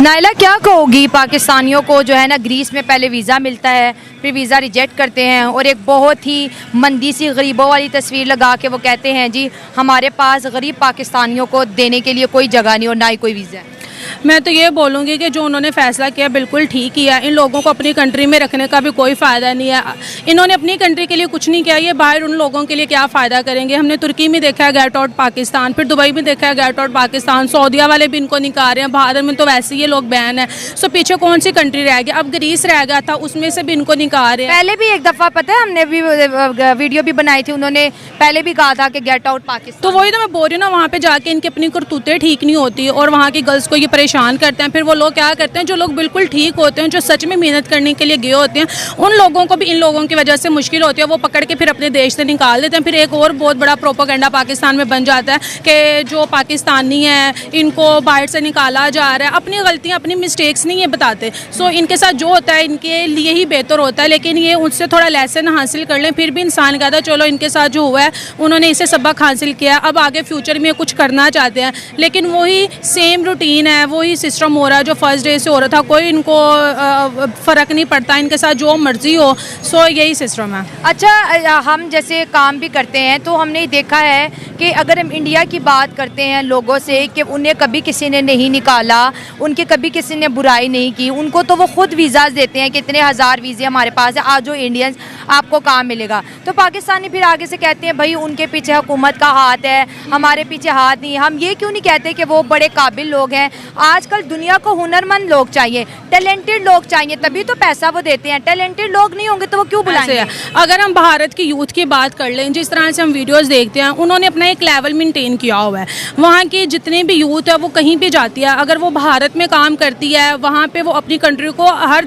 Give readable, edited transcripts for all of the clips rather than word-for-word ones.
Naila, क्या कहोगी पाकिस्तानियों को जो है ना, ग्रीस में पहले वीज़ा मिलता है, फिर वीज़ा रिजेक्ट करते हैं और एक बहुत ही मंदी सी गरीबों वाली तस्वीर लगा के वो कहते हैं जी हमारे पास गरीब पाकिस्तानियों को देने के लिए कोई जगह नहीं और ना ही कोई वीज़ा है। मैं तो ये बोलूँगी कि जो उन्होंने फ़ैसला किया बिल्कुल ठीक किया। इन लोगों को अपनी कंट्री में रखने का भी कोई फ़ायदा नहीं है। इन्होंने अपनी कंट्री के लिए कुछ नहीं किया, ये बाहर उन लोगों के लिए क्या फ़ायदा करेंगे। हमने तुर्की में देखा है गेट आउट पाकिस्तान, फिर दुबई में देखा है गेट आउट पाकिस्तान, सऊदीया वाले भी इनको निकाल रहे हैं। भारत में तो वैसे ही ये लोग बैन है। सो पीछे कौन सी कंट्री रह गई? अब ग्रीस रह गया था, उसमें से भी इनको निकाल रहे हैं। पहले भी एक दफ़ा पता है हमने भी वीडियो भी बनाई थी, उन्होंने पहले भी कहा था कि गेट आउट पाकिस्तान। तो वही तो मैं बोल रही हूँ ना, वहाँ पे जाके इनकी अपनी करतूतें ठीक नहीं होती और वहाँ की गर्ल्स को ये परेशान करते हैं। फिर वो लोग क्या करते हैं, जो लोग बिल्कुल ठीक होते हैं, जो सच में मेहनत करने के लिए गए होते हैं, उन लोगों को भी इन लोगों की वजह से मुश्किल होती है। वो पकड़ के फिर अपने देश से निकाल देते हैं। फिर एक और बहुत बड़ा प्रोपेगेंडा पाकिस्तान में बन जाता है कि जो पाकिस्तानी है इनको बाहर से निकाला जा रहा है। अपनी गलतियाँ, अपनी मिस्टेक्स नहीं ये बताते। सो इनके साथ जो होता है इनके लिए ही बेहतर होता है, लेकिन ये उससे थोड़ा लेसन हासिल कर लें। फिर भी इंसान कहता है चलो इनके साथ जो हुआ है उन्होंने इसे सबक हासिल किया, अब आगे फ्यूचर में कुछ करना चाहते हैं। लेकिन वही सेम रूटीन है, वही सिस्टम हो रहा है जो फर्स्ट डे से हो रहा था। कोई इनको फ़र्क नहीं पड़ता, इनके साथ जो मर्जी हो। सो यही सिस्टम है। अच्छा, हम जैसे काम भी करते हैं तो हमने देखा है कि अगर हम इंडिया की बात करते हैं लोगों से कि उन्हें कभी किसी ने नहीं निकाला, उनके कभी किसी ने बुराई नहीं की, उनको तो वो खुद वीज़ाज़ देते हैं कि इतने हज़ार वीज़े हमारे पास है, आज जो इंडियंस आपको काम मिलेगा। तो पाकिस्तानी फिर आगे से कहते हैं भाई उनके पीछे हुकूमत का हाथ है, हमारे पीछे हाथ नहीं है। हम ये क्यों नहीं कहते कि वो बड़े काबिल लोग हैं? आजकल दुनिया को हुनरमंद लोग चाहिए, टैलेंटेड लोग चाहिए, तभी तो पैसा वो देते हैं। टैलेंटेड लोग नहीं होंगे तो वो क्यों बुलाएंगे? अगर हम भारत की यूथ की बात कर लें, जिस तरह से हम वीडियोस देखते हैं, उन्होंने अपना एक लेवल मेंटेन किया हुआ है। वहाँ की जितने भी यूथ है वो कहीं भी जाती है, अगर वो भारत में काम करती है, वहाँ पे वो अपनी कंट्री को हर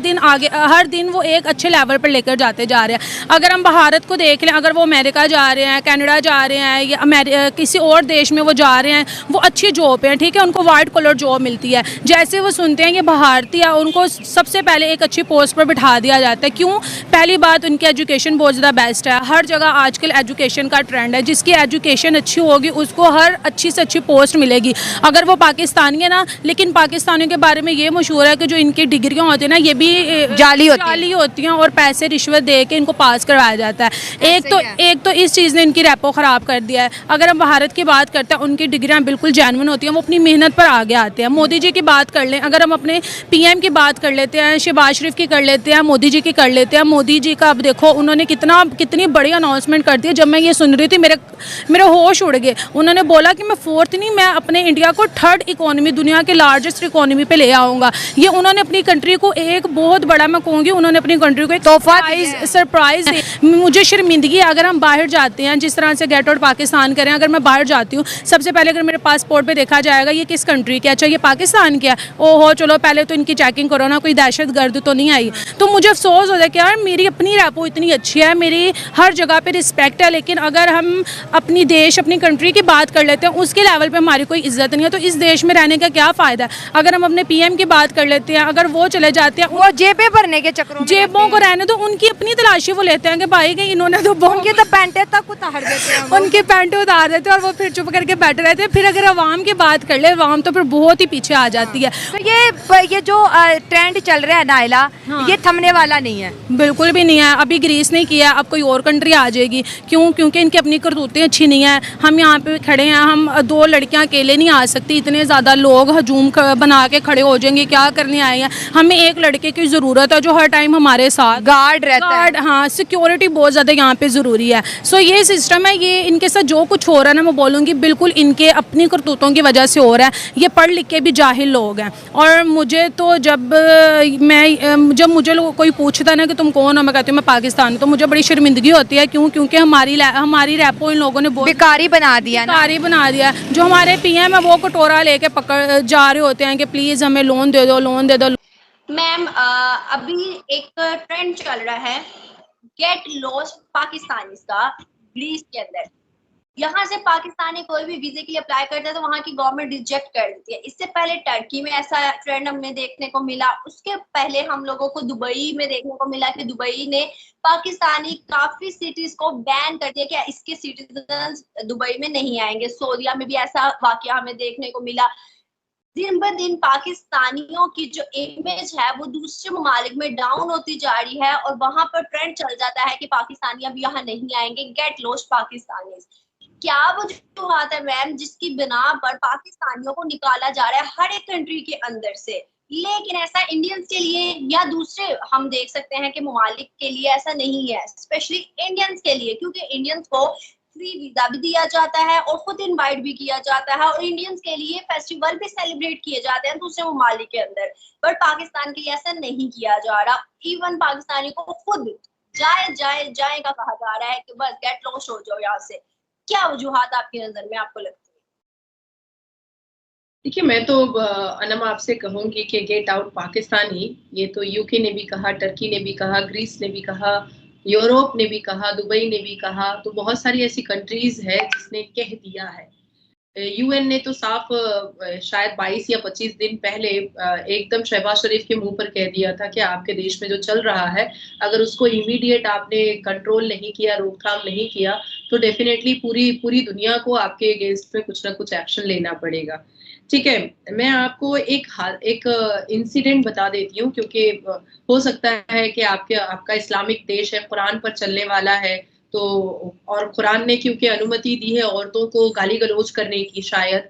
दिन वो एक अच्छे लेवल पर लेकर जाते जा रहे हैं। अगर हम भारत को देख लें, अगर वो अमेरिका जा रहे हैं, कनाडा जा रहे हैं या किसी और देश में वो जा रहे हैं, वो अच्छी जॉब है, ठीक है, उनको वाइट कलर जॉब मिलती है। जैसे वो सुनते हैं कि भारतीय, उनको सबसे पहले एक अच्छी पोस्ट पर बिठा दिया जाता है। क्यों? पहली बात, उनकी एजुकेशन बहुत ज़्यादा बेस्ट है। हर जगह आजकल एजुकेशन का ट्रेंड है, जिसकी एजुकेशन अच्छी होगी उसको हर अच्छी से अच्छी पोस्ट मिलेगी। अगर वो पाकिस्तानी है ना, लेकिन पाकिस्तानियों के बारे में ये मशहूर है कि जो इनकी डिग्रियाँ होती हैं ना, ये भी जाली होती हैं और पैसे रिश्वत दे के इनको पास करवाया जाता है। एक तो इस चीज़ ने इनकी रेपो ख़राब कर दिया है। अगर हम भारत की बात करते हैं, उनकी डिग्रियाँ बिल्कुल जेन्युइन होती हैं, वो अपनी मेहनत पर आगे आते हैं। मोदी जी की बात कर लें, अगर हम अपने पीएम की बात कर लेते हैं, शहबाज शरीफ की कर लेते हैं, मोदी जी की कर लेते हैं। मोदी जी का अब देखो उन्होंने कितनी बड़ी अनाउंसमेंट कर दी है। जब मैं ये सुन रही थी मेरे होश उड़ गए। उन्होंने बोला कि मैं फोर्थ नहीं, मैं अपने इंडिया को थर्ड इकोनॉमी, दुनिया के लार्जेस्ट इकोनॉमी पे ले आऊँगा। ये उन्होंने अपनी कंट्री को एक बहुत बड़ा, मैं कहूँगी उन्होंने अपनी कंट्री को एक तोहफा, सरप्राइज। मुझे शर्मिंदगी है अगर हम बाहर जाते हैं, जिस तरह से गेट आउट पाकिस्तान करें, अगर मैं बाहर जाती हूँ, सबसे पहले अगर मेरे पासपोर्ट पे देखा जाएगा ये किस कंट्री का, अच्छा ये पाकिस्तान का, ओहो चलो पहले तो इनकी चेकिंग करो ना, कोई दहशत गर्द तो नहीं आई। तो मुझे अफसोस होता है कि यार मेरी अपनी रेपो इतनी अच्छी है, मेरी हर जगह पे रिस्पेक्ट है, लेकिन अगर हम अपनी कंट्री की बात कर लेते हैं, उसके लेवल पे हमारी कोई इज्जत नहीं है, तो इस देश में रहने का क्या फ़ायदा है? अगर हम अपने पीएम की बात कर लेते हैं, अगर वो चले जाते हैं, वो जेबें भरने के चक्करों में, जेबों को रहने दो, उनकी अपनी तलाशी वो लेते हैं कि भाई कि इन्होंने तो उनकी तो पैंटें तक उतार देते हैं, उनकी पैंटें उतार देते हैं और वो फिर चुप करके बैठे रहते हैं। फिर अगर अवाम की बात कर ले, अवाम तो फिर बहुत ही पीछे आ जाती है। तो ये जो ट्रेंड चल रहा है नाइला, ये थमने वाला नहीं है, बिल्कुल भी नहीं है। अभी ग्रीस नहीं किया, अब कोई और कंट्री आ जाएगी। क्यों? क्योंकि इनकी अपनी करतूतें अच्छी नहीं है। हम यहाँ पे खड़े हैं, हम दो लड़कियाँ अकेले नहीं आ सकती, इतने ज़्यादा लोग हजूम बना के खड़े हो जाएंगे, क्या करने आए हैं। हमें एक लड़के की ज़रूरत है जो हर टाइम हमारे साथ गार्ड रहता है। हाँ, सिक्योरिटी बहुत ज़्यादा यहाँ पे ज़रूरी है। सो ये सिस्टम है, ये इनके साथ जो कुछ हो रहा है ना, मैं बोलूँगी बिल्कुल इनके अपनी करतूतों की वजह से हो रहा है। ये पढ़ लिख के भी जाहिल लोग हैं। और मुझे तो जब मुझे कोई पूछता है ना कि तुम कौन हो, मैं कहती हूँ मैं पाकिस्तानी, तो मुझे बड़ी शर्मिंदगी होती है। क्यों? क्योंकि हमारी रेपो इन लोगों ने बहुत बेकारी बना दिया ना। जो हमारे पीएम है वो कटोरा लेके पकड़ जा रहे होते हैं कि प्लीज़ हमें लोन दे दो। मैम, अभी एक ट्रेंड चल रहा है गेट लॉस्ट पाकिस्तानी का ग्रीस के अंदर। यहाँ से पाकिस्तानी कोई भी वीजे के लिए अप्लाई करता है तो वहाँ की गवर्नमेंट रिजेक्ट कर देती है। इससे पहले टर्की में ऐसा ट्रेंड हमें देखने को मिला। उसके पहले हम लोगों को दुबई में देखने को मिला कि दुबई ने पाकिस्तानी काफी सिटीज को बैन कर दिया कि इसके सिटीजन दुबई में नहीं आएंगे। सऊदीया में भी ऐसा वाकया हमें देखने को मिला। दिन ब दिन पाकिस्तानियों की जो इमेज है वो दूसरे ममालिक में डाउन होती जा रही है और वहां पर ट्रेंड चल जाता है कि पाकिस्तानी अब यहाँ नहीं आएंगे, गेट लॉस्ट पाकिस्तानी। क्या वो जो बात है मैम जिसकी बिना पर पाकिस्तानियों को निकाला जा रहा है हर एक कंट्री के अंदर से, लेकिन ऐसा इंडियंस के लिए या दूसरे हम देख सकते हैं कि ममालिक के लिए ऐसा नहीं है, स्पेशली इंडियंस के लिए, क्योंकि इंडियंस को फ्री वीजा भी दिया जाता है और खुद इनवाइट भी किया जाता है और इंडियंस के लिए फेस्टिवल भी सेलिब्रेट किए जाते हैं दूसरे ममालिक के अंदर। बट पाकिस्तान के लिए ऐसा नहीं किया जा रहा। इवन पाकिस्तानी को खुद जाए जाए जाए का कहा जा रहा है कि बस गेट लॉस्ट हो जाओ यहाँ से। क्या वजूहात आपकी नजर में आपको लगती है? देखिए, मैं तो अनम आपसे कहूंगी कि गेट आउट पाकिस्तानी, ये तो यूके ने भी कहा, टर्की ने भी कहा, ग्रीस ने भी कहा, यूरोप ने भी कहा, दुबई ने भी कहा, तो बहुत सारी ऐसी कंट्रीज है जिसने कह दिया है। यूएन ने तो साफ शायद 22 या 25 दिन पहले एकदम शहबाज शरीफ के मुंह पर कह दिया था कि आपके देश में जो चल रहा है, अगर उसको इमीडिएट आपने कंट्रोल नहीं किया, रोकथाम नहीं किया, तो डेफिनेटली पूरी दुनिया को आपके अगेंस्ट में कुछ ना कुछ एक्शन लेना पड़ेगा। ठीक है, मैं आपको एक इंसिडेंट बता देती हूँ, क्योंकि हो सकता है कि आपका इस्लामिक देश है, कुरान पर चलने वाला है, तो और कुरान ने क्योंकि अनुमति दी है औरतों को गाली गलौज करने की शायद,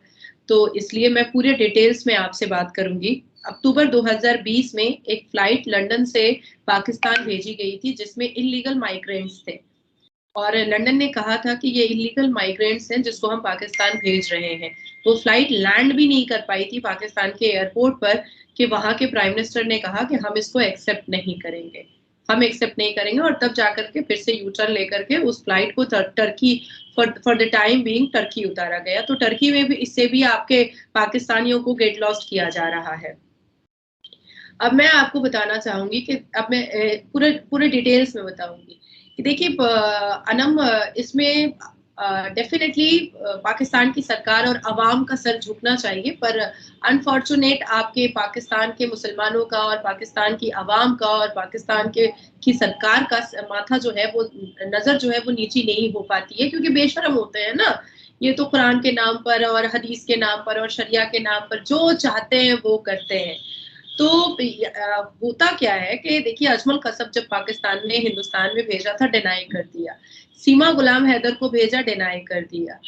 तो इसलिए मैं पूरे डिटेल्स में आपसे बात करूंगी। अक्टूबर 2020 में एक फ्लाइट लंदन से पाकिस्तान भेजी गई थी जिसमें इलीगल माइग्रेंट्स थे, और लंदन ने कहा था कि ये इलीगल माइग्रेंट्स हैं जिसको हम पाकिस्तान भेज रहे हैं। वो फ्लाइट लैंड भी नहीं कर पाई थी पाकिस्तान के एयरपोर्ट पर कि वहां के प्राइम मिनिस्टर ने कहा कि हम इसको एक्सेप्ट नहीं करेंगे, हम एक्सेप्ट नहीं करेंगे, और तब जाकर के फिर से यू टर्न लेकर के उस फ्लाइट को Turkey for the time being Turkey उतारा गया। तो टर्की में भी इससे भी आपके पाकिस्तानियों को गेट लॉस्ट किया जा रहा है। अब मैं आपको बताना चाहूंगी कि अब मैं पूरे डिटेल्स में बताऊंगी कि देखिए अनम, इसमें डेफिनेटली पाकिस्तान की सरकार और अवाम का सर झुकना चाहिए, पर अनफॉर्चुनेट आपके पाकिस्तान के मुसलमानों का और पाकिस्तान की अवाम का और पाकिस्तान की सरकार का माथा जो है वो नजर जो है वो नीची नहीं हो पाती है, क्योंकि बेशरम होते हैं ना ये, तो कुरान के नाम पर और हदीस के नाम पर और शरिया के नाम पर जो चाहते हैं वो करते हैं। तो होता क्या है कि देखिए, अजमल कसब जब पाकिस्तान ने हिंदुस्तान में भेजा था, डिनाई कर दिया। सीमा गुलाम हैदर को भेजा, डिनाई कर दिया।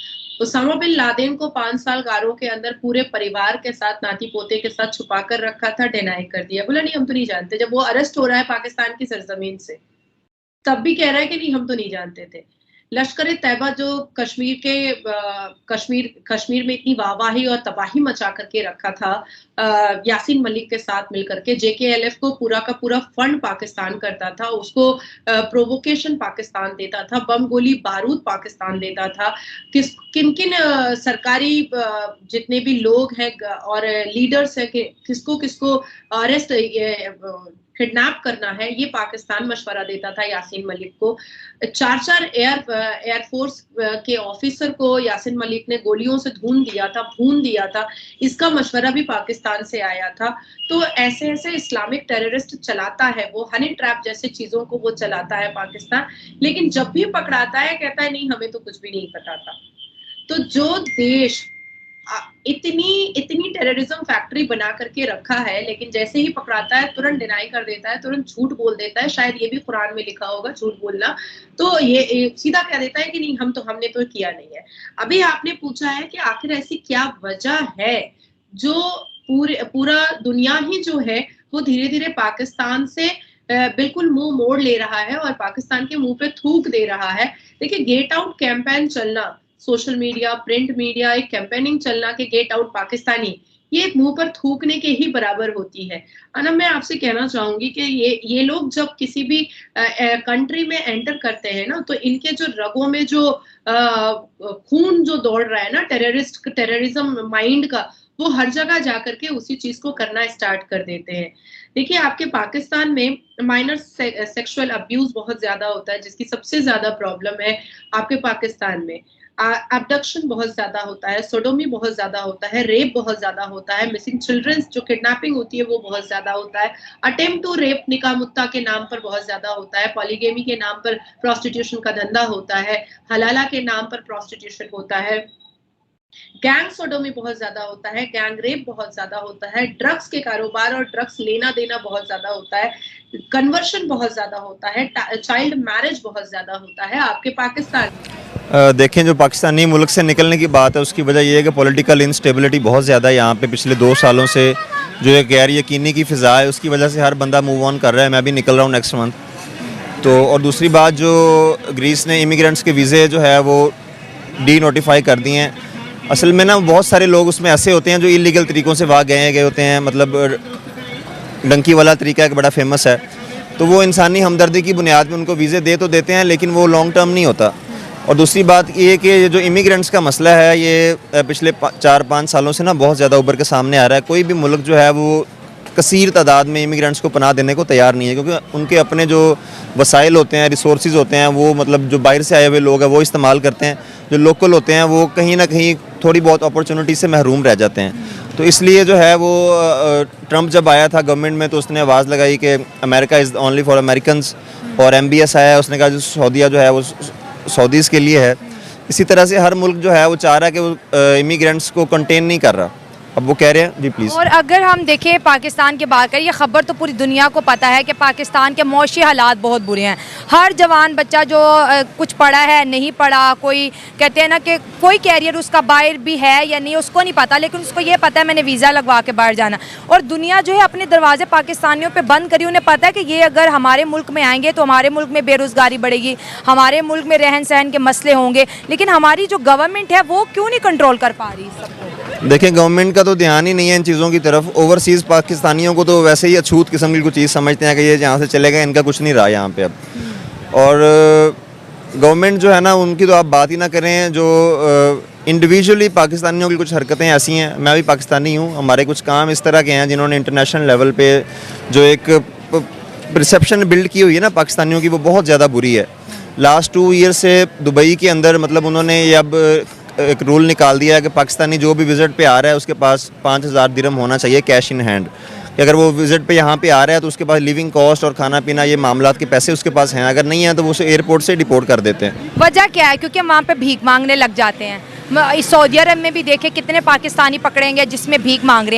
उसामा बिन लादेन को 5 साल गारों के अंदर पूरे परिवार के साथ, नाती पोते के साथ छुपा कर रखा था, डिनाई कर दिया, बोला नहीं हम तो नहीं जानते। जब वो अरेस्ट हो रहा है पाकिस्तान की सरजमीन से, तब भी कह रहा है कि नहीं हम तो नहीं जानते थे। लश्कर तैयबा जो कश्मीर में इतनी वाहवाही और तबाही मचा करके रखा था यासीन मलिक के साथ मिलकर के, JKLF को पूरा का पूरा फंड पाकिस्तान करता था, उसको प्रोवोकेशन पाकिस्तान देता था, बम गोली बारूद पाकिस्तान देता था। किन किन सरकारी जितने भी लोग हैं और लीडर्स है, किसको किसको अरेस्ट किडनैप करना है, ये पाकिस्तान मशवरा देता था यासीन मलिक को। 4 एयरफोर्स के ऑफिसर को यासीन मलिक ने गोलियों से भून दिया था। इसका मशवरा भी पाकिस्तान से आया था। तो ऐसे ऐसे इस्लामिक टेररिस्ट चलाता है वो, हनी ट्रैप जैसे चीजों को वो चलाता है पाकिस्तान, लेकिन जब भी पकड़ाता है कहता है नहीं हमें तो कुछ भी नहीं पता था। तो जो देश इतनी टेररिज्म फैक्ट्री बना करके रखा है, लेकिन जैसे ही पकड़ाता है तुरंत डिनाई कर देता है, तुरंत झूठ बोल देता है, शायद ये भी कुरान में लिखा होगा झूठ बोलना, तो ये सीधा कह देता है कि नहीं हमने तो किया नहीं है। अभी आपने पूछा है कि आखिर ऐसी क्या वजह है जो पूरा दुनिया ही जो है वो धीरे धीरे पाकिस्तान से बिल्कुल मुंह मोड़ ले रहा है और पाकिस्तान के मुंह पे थूक दे रहा है। देखिए, गेट आउट कैंपेन चलना, सोशल मीडिया, प्रिंट मीडिया, एक कैंपेनिंग चलना कि गेट आउट पाकिस्तानी, ये मुंह पर थूकने के ही बराबर होती है। अनम, मैं आपसे कहना चाहूंगी कि ये लोग जब किसी भी कंट्री में एंटर करते हैं ना, तो इनके जो रगों में जो खून जो दौड़ रहा है ना टेररिज्म माइंड का, वो हर जगह जाकर के उसी चीज को करना स्टार्ट कर देते हैं। देखिए, आपके पाकिस्तान में माइनर सेक्सुअल अब्यूज बहुत ज्यादा होता है, जिसकी सबसे ज्यादा प्रॉब्लम है आपके पाकिस्तान में। अबडक्शन बहुत ज्यादा होता है, सोडोमी बहुत ज्यादा होता है, रेप बहुत ज्यादा होता है, मिसिंग चिल्ड्रंस जो किडनैपिंग होती है वो बहुत ज्यादा होता है, अटेम्प्ट टू रेप निकाह मुत्ता के नाम पर बहुत ज्यादा होता है, पॉलीगेमी के नाम पर प्रोस्टिट्यूशन का धंधा होता है, हलाला के नाम पर प्रोस्टिट्यूशन होता है, गैंग सोडोमी बहुत ज्यादा होता है, गैंग रेप बहुत ज्यादा होता है, ड्रग्स के कारोबार और ड्रग्स लेना देना बहुत ज्यादा होता है, कन्वर्शन बहुत ज्यादा होता है, चाइल्ड मैरिज बहुत ज्यादा होता है आपके पाकिस्तान। देखें, जो पाकिस्तानी मुल्क से निकलने की बात है उसकी वजह यह है कि पॉलिटिकल इंस्टेबिलिटी बहुत ज़्यादा है यहाँ पे। पिछले 2 सालों से जो एक गैर यकीनी की फ़िज़ा है उसकी वजह से हर बंदा मूव ऑन कर रहा है। मैं भी निकल रहा हूँ नेक्स्ट मंथ। तो और दूसरी बात, जो ग्रीस ने इमिग्रेंट्स के वीज़े जो है वो डी नोटिफाई कर दिए हैं। असल में ना बहुत सारे लोग उसमें ऐसे होते हैं जो इलीगल तरीक़ों से वहाँ गए होते हैं, मतलब डंकी वाला तरीका एक बड़ा फेमस है। तो वो इंसानी हमदर्दी की बुनियाद पे उनको वीज़े दे तो देते हैं, लेकिन वो लॉन्ग टर्म नहीं होता। और दूसरी बात ये कि जो इमिग्रेंट्स का मसला है ये पिछले 4-5 सालों से ना बहुत ज़्यादा उभर के सामने आ रहा है। कोई भी मुल्क जो है वो कसीर तादाद में इमिग्रेंट्स को पनाह देने को तैयार नहीं है, क्योंकि उनके अपने जो वसाइल होते हैं, रिसोर्सेज होते हैं, वो मतलब जो बाहर से आए हुए लोग हैं वो इस्तेमाल करते हैं। जो लोकल होते हैं वो कहीं ना कहीं थोड़ी बहुत अपॉर्चुनिटी से महरूम रह जाते हैं। तो इसलिए जो है वो ट्रंप जब आया था गवर्नमेंट में तो उसने आवाज़ लगाई कि America is only for Americans, और MBS आया है, उसने कहा जो सऊदीया जो है वो सऊदीज़ के लिए है। इसी तरह से हर मुल्क जो है वो चाह रहा है कि वो इमिग्रेंट्स को कंटेन नहीं कर रहा। अब वो कह रहे हैं जी प्लीज़। और अगर हम देखें पाकिस्तान की बात करें, ये ख़बर तो पूरी दुनिया को पता है कि पाकिस्तान के मौशी हालात बहुत बुरे हैं। हर जवान बच्चा जो कुछ पढ़ा है नहीं पढ़ा, कोई कहते हैं ना कि कोई कैरियर उसका बाहर भी है या नहीं उसको नहीं पता, लेकिन उसको ये पता है मैंने वीज़ा लगवा के बाहर जाना। और दुनिया जो है अपने दरवाजे पाकिस्तानियों पर बंद करी। उन्हें पता है कि ये अगर हमारे मुल्क में आएंगे तो हमारे मुल्क में बेरोज़गारी बढ़ेगी, हमारे मुल्क में रहन सहन के मसले होंगे। लेकिन हमारी जो गवर्नमेंट है वो क्यों नहीं कंट्रोल कर पा रही सबको? देखें, गवर्नमेंट का तो ध्यान ही नहीं है इन चीज़ों की तरफ। ओवरसीज़ पाकिस्तानियों को तो वैसे ही अछूत किस्म की कुछ चीज़ समझते हैं कि ये जहाँ से चले गए इनका कुछ नहीं रहा यहाँ पे अब। और गवर्नमेंट जो है ना उनकी तो आप बात ही ना करें। जो इंडिविजुअली पाकिस्तानियों की कुछ हरकतें ऐसी हैं, मैं भी पाकिस्तानी हूँ, हमारे कुछ काम इस तरह के हैं जिन्होंने इंटरनेशनल लेवल पे जो एक परसेप्शन बिल्ड की हुई है ना पाकिस्तानियों की, वो बहुत ज़्यादा बुरी है। लास्ट 2 ईयर से दुबई के अंदर मतलब उन्होंने ये अब एक रूल निकाल दिया है कि पाकिस्तानी जो भी विज़िट पे आ रहा है उसके पास 5000 दिरहम होना चाहिए कैश इन हैंड। कि अगर वो विज़िट पे यहाँ पे आ रहा है तो उसके पास लिविंग कॉस्ट और खाना पीना ये मामलात के पैसे उसके पास हैं, अगर नहीं है तो वो उसे एयरपोर्ट से डिपोर्ट कर देते हैं। वजह क्या है? क्योंकि वहाँ पे भीख मांगने लग जाते हैं। सऊदी अरब में भी देखे कितने पाकिस्तानी पकड़ेंगे जिसमें भीख मांग रहे हैं।